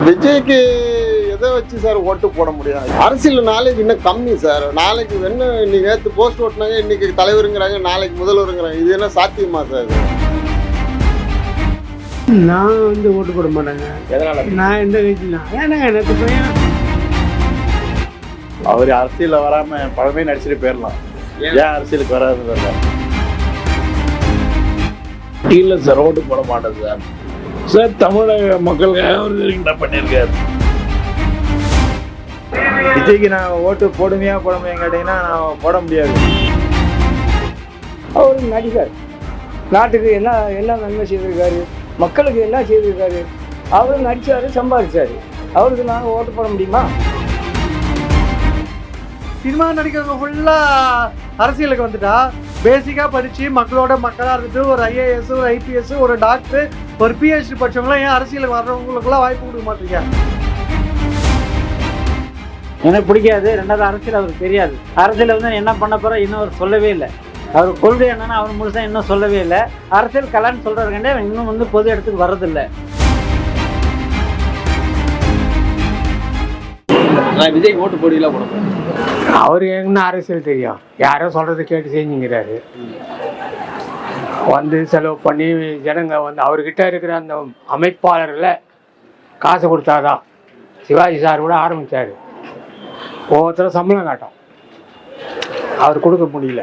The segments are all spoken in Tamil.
விஜய்க்கு எதை வச்சு சார் ஓட்டு போட முடியாது? அரசியல் நாலேஜ் இன்னும் கம்மி சார். நாளைக்கு என்ன இன்னைக்கு நேற்று போஸ்ட் ஓட்டினாங்க, இன்னைக்கு தலைவருங்கிறாங்க, நாளைக்கு முதல்வருங்கிறாங்க. இது என்ன சாத்தியமா சார்? நான் வந்து ஓட்டு போட மாட்டேங்க. எதனால? நான் எந்த கட்சினா ஏன்னாங்க எனக்கு பையன் அவர் அரசியலில் வராம பழமே நடிச்சுட்டு போயிடலாம். ஏன் அரசியலுக்கு வராது? இல்லை சார், ஓட்டு போட மாட்டேன் சார். சார், தமிழக மக்களுக்காக அவர் என்ன பண்ணியிருக்காரு? விஜய்க்கு நான் ஓட்டு போடுமையா போடாமையான்னு கேட்டீங்கன்னா நான் போட முடியாது. அவர் நடிகர், நாட்டுக்கு என்ன நன்மை செய்திருக்காரு, மக்களுக்கு என்ன செய்திருக்காரு. அவர் நடிச்சாரு, சம்பாதிச்சாரு. அவருக்கு நாங்கள் ஓட்டு போட முடியுமா? சினிமா நடிக்கிறவங்க ஃபுல்லாக அரசியலுக்கு வந்துட்டா பேசிக்காக படித்து மக்களோட மக்களாக இருந்துட்டு ஒரு ஐஏஎஸ், ஒரு ஐபிஎஸ், ஒரு டாக்டர், ஒரு பிஹெச்டி படித்தவங்களாம் ஏன் அரசியலுக்கு வர்றவங்களுக்குலாம் வாய்ப்பு கொடுக்க மாட்டீங்க? எனக்கு பிடிக்காது. ரெண்டாவது, அரசியல் அவருக்கு தெரியாது. அரசியல் வந்து என்ன பண்ண போகிறோம் இன்னும் அவர் சொல்லவே இல்லை. அவர் கொள்கை என்னன்னா அவர் முழுசாக இன்னும் சொல்லவே இல்லை. அரசியல் கலான்னு சொல்கிறதுக்காண்டே இன்னும் வந்து பொது இடத்துக்கு வர்றதில்லை. நான் விஜய் ஓட்டு போட்டியெல்லாம் போடுறேன். அவர் என்ன அரசியல் தெரியும்? யாரோ சொல்கிறது கேட்டு செஞ்சுங்கிறாரு. வந்து செலவு பண்ணி ஜனங்க வந்து அவர்கிட்ட இருக்கிற அந்த அமைப்பாளர்களை காசு கொடுத்தாதான். சிவாஜி சார் கூட ஆரம்பித்தார். ஒவ்வொருத்தரும் சம்பளம் காட்டும். அவர் கொடுக்க முடியல,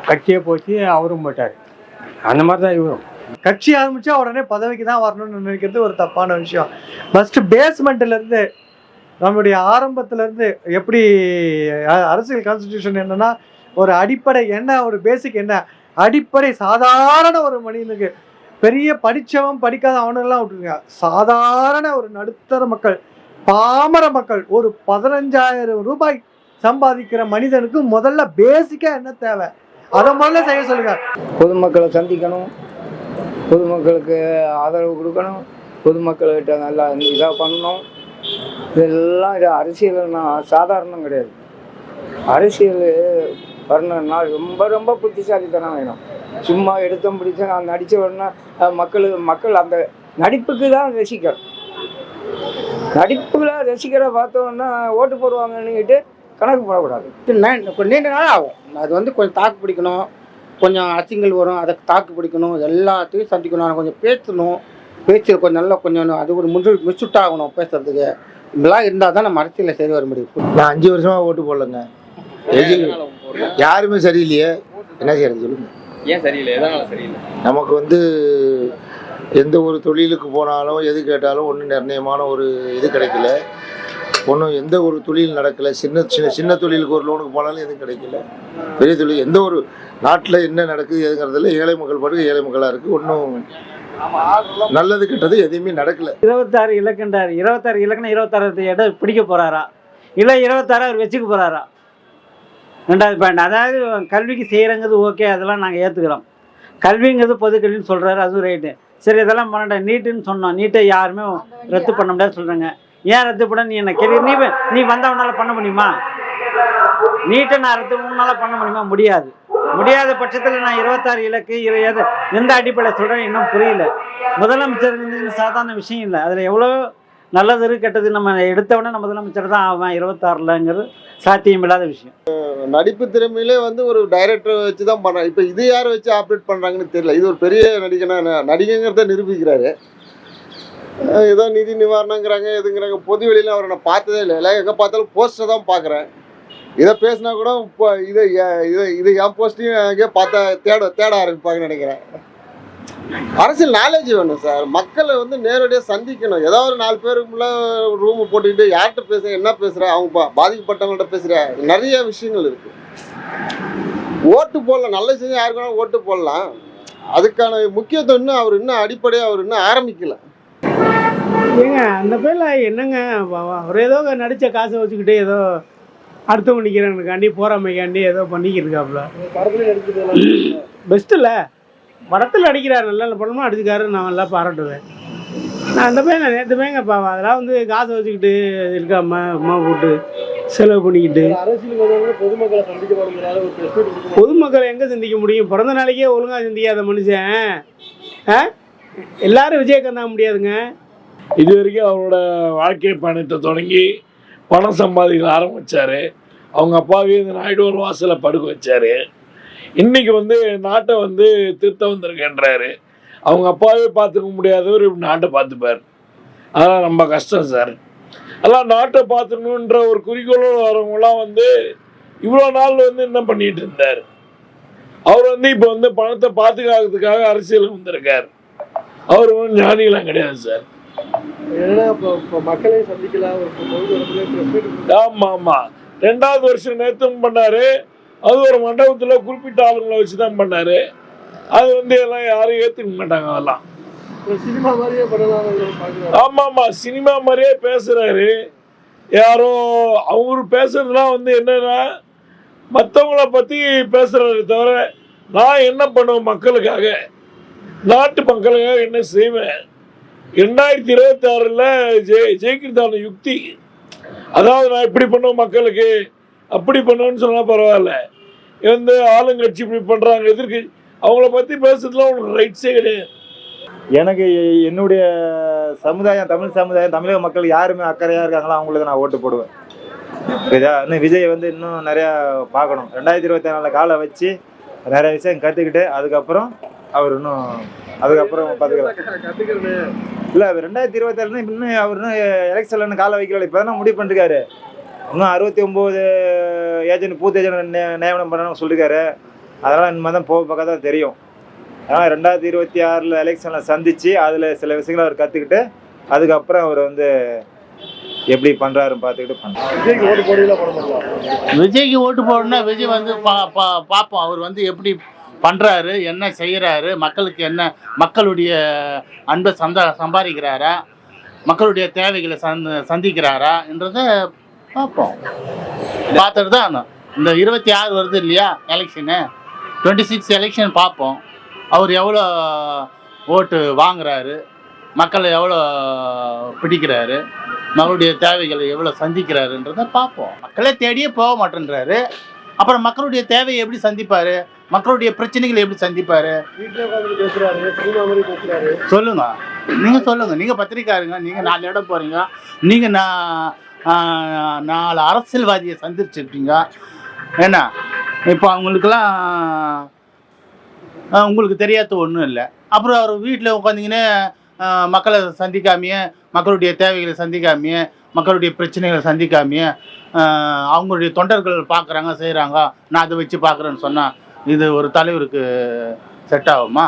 கட்சியே போச்சு, அவரும் போயிட்டார். அந்த மாதிரி தான் இவரும். கட்சி ஆரம்பிச்சா உடனே பதவிக்கு தான் வரணும்னு நினைக்கிறது ஒரு தப்பான விஷயம். ஃபர்ஸ்ட் பேஸ்மெண்ட்லேருந்து, நம்மளுடைய ஆரம்பத்திலேருந்து எப்படி அரசியல் கான்ஸ்டிடியூஷன் என்னன்னா, ஒரு அடிப்படை என்ன, ஒரு பேசிக் என்ன, அடிப்படை சாதாரண ஒரு மனிதனுக்கு, பெரிய படித்தவன் படிக்காத அவனெல்லாம் விட்டுருங்க, சாதாரண ஒரு நடுத்தர மக்கள், பாமர மக்கள், ஒரு 15,000 ரூபாய் சம்பாதிக்கிற மனிதனுக்கு முதல்ல பேசிக்காக என்ன தேவை, அதை முதல்ல செய்ய சொல்லுங்க. பொதுமக்களை சந்திக்கணும், பொதுமக்களுக்கு ஆதரவு கொடுக்கணும், பொதுமக்கள்கிட்ட நல்லா இதாக பண்ணணும். இதெல்லாம் இது அரசியல்னா சாதாரணம் கிடையாது. அரசியல் வரணும்னா ரொம்ப ரொம்ப புத்திசாலித்தனம் வேணும். சும்மா எடுத்தோம் பிடிச்ச நான் நடித்த உடனே மக்கள் அந்த நடிப்புக்கு தான் ரசிக்கணும். நடிப்புகளை ரசிக்கிற பார்த்தோன்னா ஓட்டு போடுவாங்கன்னுக்கிட்டு கணக்கு போடக்கூடாது. நீண்ட நாள் ஆகும். அது வந்து கொஞ்சம் தாக்கு பிடிக்கணும், கொஞ்சம் அரசியல் வரும், அதை தாக்கு பிடிக்கணும், எல்லாத்தையும் சந்திக்கணும், கொஞ்சம் பேசணும், பேச்சு கொஞ்சம் நல்லா கொஞ்சம் அது ஒரு மிஸ்ஸுட்டாகணும் பேசுறதுக்கு. இப்படிலாம் இருந்தால் தான் நம்ம அரசியலில் சரி வர முடியும். நான் 5 வருஷமாக ஓட்டு போடலைங்க. யாருமே சரியில்லையே, என்ன செய்யறது சொல்லுங்க? ஏன் சரியில்லை? எதனால சரியில்லை? நமக்கு வந்து எந்த ஒரு தொழிலுக்கு போனாலும் எது கேட்டாலும் ஒன்றும் நிர்ணயமான ஒரு இது கிடைக்கல. ஒன்றும் எந்த ஒரு தொழில் நடக்கலை. சின்ன தொழிலுக்கு ஒரு லோனுக்கு போனாலும் எதுவும் கிடைக்கல. பெரிய தொழில் எந்த ஒரு நாட்டில் என்ன நடக்குது எதுங்கிறதுல ஏழை மக்கள் பாட்டுக்கு ஏழை மக்களாக இருக்குது. ஒன்றும் நல்லது கெட்டது எதுவுமே நடக்கலை. 26 இலக்கண்டார். 26 இலக்கணம் 26 இடம் பிடிக்க போகிறாரா, இல்லை 26 அவர் வச்சுக்க போகிறாரா? 2வது பாயிண்ட், அதாவது கல்விக்கு செய்கிறங்கிறது ஓகே, அதெல்லாம் நாங்கள் ஏற்றுக்கிறோம். கல்விங்கிறது பொது கல்வின்னு சொல்கிறாரு, அதுவும் ரைட்டு. சரி, இதெல்லாம் பண்ண நீட்டுன்னு சொன்னோம். நீட்டை யாருமே ரத்து பண்ண முடியாது சொல்கிறாங்க. ஏன் ரத்து பண்ண நீ என்ன கேள்வி? நீ வந்தவனால பண்ண முடியுமா? நீட்டை நான் ரத்து முன்னால பண்ண முடியுமா? முடியாது. முடியாத பட்சத்தில் நான் 26 இலக்கு எந்த அடிப்படையில் சொல்கிறேன் இன்னும் புரியல. முதலமைச்சர் சாதாரண விஷயம் இல்லை. அதில் எவ்வளோ நல்லது இருக்கு கெட்டது நம்ம எடுத்தவொடனே நம்ம முதலமைச்சர் தான் ஆவேன் 26லங்கிறது சாத்தியம் இல்லாத விஷயம். நடிப்பு திறமையிலே வந்து ஒரு டைரக்டரை வச்சு தான் பண்ணுறாங்க. இப்போ இது யாரை வச்சு ஆப்ரேட் பண்ணுறாங்கன்னு தெரியல. இது ஒரு பெரிய நடிகைங்கிறத நிரூபிக்கிறாரு. ஏதோ நிதி நிவாரணங்கிறாங்க, எதுங்கிறாங்க. பொது வெளியில் அவரை நான் பார்த்ததே இல்லை. எல்லாம் எங்கே பார்த்தாலும் போஸ்டர் தான் பார்க்குறேன். இதை பேசினா கூட இப்போ இது என் போஸ்ட்டையும் எங்கேயோ பார்த்தா தேட ஆரம்பிப்பாங்கன்னு நினைக்கிறேன். அரசியல் நாலேஜ் வேணும் சார். மக்களை வந்து நேரடியாக சந்திக்கணும். ஏதாவது ஒரு 4 பேருக்குள்ள ரூமு போட்டுக்கிட்டு யார்கிட்ட பேசுகிற, என்ன பேசுகிற, அவங்க பாதிக்கப்பட்டவங்கள்ட்ட பேசுகிற நிறைய விஷயங்கள் இருக்குது. ஓட்டு போடலாம், நல்ல செஞ்சு யாருக்குன்னா ஓட்டு போடலாம். அதுக்கான முக்கியத்துவம் இன்னும் அவர் இன்னும் அடிப்படையாக அவர் இன்னும் ஆரம்பிக்கல. ஏங்க அந்த பேரில் என்னங்க, அவர் ஏதோ நடித்த காசை வச்சுக்கிட்டு ஏதோ அடுத்தவங்க நிற்கிறவனுக்காண்டி போராமைக்காண்டி ஏதோ பண்ணிக்கிட்டு இருக்காப்புல. பெஸ்ட் இல்லை, படத்தில் நடிக்கிறார், நல்ல படமாக அடிச்சுக்காரு, நான் நல்லா பாராட்டுவேன். நான் அந்த பையன் நேற்று பேங்க பாவம் அதெல்லாம் வந்து காசை வச்சுக்கிட்டு இருக்காம அம்மா போட்டு செலவு பண்ணிக்கிட்டு பொதுமக்களை எங்கே சிந்திக்க முடியும்? பிறந்த நாளைக்கே ஒழுங்காக சிந்திக்காத மனுஷன் எல்லாரும் விஜயகாந்த் ஆக முடியாதுங்க. இது வரைக்கும் அவரோட வாழ்க்கை பயணத்தை தொடங்கி பணம் சம்பாதிக்க ஆரம்பித்தார். அவங்க அப்பாவே இந்த நாயுடு வாசலை படுக்க வச்சார். இன்றைக்கி வந்து நாட்டை வந்து திருத்த வந்திருக்கேன்றாரு. அவங்க அப்பாவே பார்த்துக்க முடியாதவர் இப்படி நாட்டை பார்த்துப்பார். அதெல்லாம் ரொம்ப கஷ்டம் சார். அதெல்லாம் நாட்டை பார்த்துக்கணுன்ற ஒரு குறிக்கோளோடு வரவங்களாம் வந்து இவ்வளோ நாள் வந்து என்ன பண்ணிட்டு இருந்தார். அவர் வந்து இப்போ வந்து பணத்தை பாதுகாக்கிறதுக்காக அரசியலுக்கு வந்திருக்கார். அவர் ஒன்றும் ஞானிகளாம் கிடையாது சார். ஆமாம் ஆமாம், 2வது வருஷம் நேர்த்தம் பண்ணார். அது ஒரு மண்டபத்தில் குறிப்பிட்ட ஆளுங்களை வச்சு தான் பண்ணார். அது வந்து எல்லாம் யாரும் ஏற்றுக்க மாட்டாங்க. அதெல்லாம் சினிமா மாதிரியே பண்ணலாம். ஆமாம் ஆமாம், சினிமா மாதிரியே பேசுகிறாரு. யாரோ அவர் பேசுறதுலாம் வந்து என்னன்னா மற்றவங்கள பற்றி பேசுகிறாரு தவிர நான் என்ன பண்ணுவேன் மக்களுக்காக, நாட்டு மக்களுக்காக என்ன செய்வேன், 2026 ஜெயிக்கிறதான யுக்தி, அதாவது நான் இப்படி பண்ணுவேன் மக்களுக்கு அப்படி பண்ணுவேன்னு சொன்னால் பரவாயில்ல. வந்து ஆளுங்கட்சி இப்படி பண்ணுறாங்க, எதிர்க்கு அவங்கள பற்றி பேசுறதுலாம் உனக்கு ரைட்ஸே கிடையாது. எனக்கு என்னுடைய சமுதாயம், தமிழ் சமுதாயம், தமிழக மக்கள் யாருமே அக்கறையாக இருக்காங்களோ அவங்களுக்கு நான் ஓட்டு போடுவேன். இன்னும் விஜய் வந்து இன்னும் நிறையா பார்க்கணும். 2024 காலை வச்சு நிறைய விஷயம் கற்றுக்கிட்டு அதுக்கப்புறம் அவர் இன்னும் அதுக்கப்புறம் பார்த்துக்கலாம். இல்லை 2026 இன்னும் அவர் இன்னும் எலெக்ஷனில் காலை வைக்கல. இப்போ தான் முடிவு பண்ணிருக்காரு. இன்னும் 69 ஏஜென்ட் பூத் ஏஜென்ட் நியமனம் பண்ணணும்னு சொல்லியிருக்காரு. அதெல்லாம் இனிமேல் தான் போக பார்க்க தான் தெரியும். அதனால் 2026 எலெக்ஷனில் சந்தித்து அதில் சில விஷயங்களை அவர் கற்றுக்கிட்டு அதுக்கப்புறம் அவர் வந்து எப்படி பண்ணுறாருன்னு பார்த்துக்கிட்டு பண்ணுறாரு. விஜய்க்கு ஓட்டு போடணும்னா விஜய் வந்து பார்ப்போம். அவர் வந்து எப்படி பண்ணுறாரு, என்ன செய்கிறாரு, மக்களுக்கு என்ன, மக்களுடைய அன்பை சம்பாதிக்கிறாரா, மக்களுடைய தேவைகளை சந்திக்கிறாரா என்றதை பார்ப்போம். பார்த்துட்டு தான் இந்த 26 வருது இல்லையா எலெக்ஷனு, 26 எலெக்ஷன் பார்ப்போம். அவர் எவ்வளோ ஓட்டு வாங்குறாரு, மக்களை எவ்வளோ பிடிக்கிறாரு, மக்களுடைய தேவைகளை எவ்வளோ சந்திக்கிறாருன்றதை பார்ப்போம். மக்களை தேடியே போக மாட்டேன்றாரு. அப்புறம் மக்களுடைய தேவையை எப்படி சந்திப்பார், மக்களுடைய பிரச்சனைகளை எப்படி சந்திப்பார்? சொல்லுங்க, நீங்கள் சொல்லுங்க. நீங்கள் பத்திரிக்காருங்க, நீங்கள் 4 இடம் போகிறீங்க, நீங்கள் 4 அரசியல்வாதியை சந்திச்சிருக்கீங்க. ஏன்னா இப்போ அவங்களுக்கெல்லாம் உங்களுக்கு தெரியாத ஒன்றும் இல்லை. அப்புறம் அவர் வீட்டில் உட்காந்திங்கன்னு மக்களை சந்திக்காமையே, மக்களுடைய தேவைகளை சந்திக்காமையே, மக்களுடைய பிரச்சனைகளை சந்திக்காமையே அவங்களுடைய தொண்டர்கள் பார்க்குறாங்க செய்கிறாங்க, நான் அதை வச்சு பார்க்குறேன்னு சொன்னால் இது ஒரு தலைவருக்கு செட் ஆகுமா?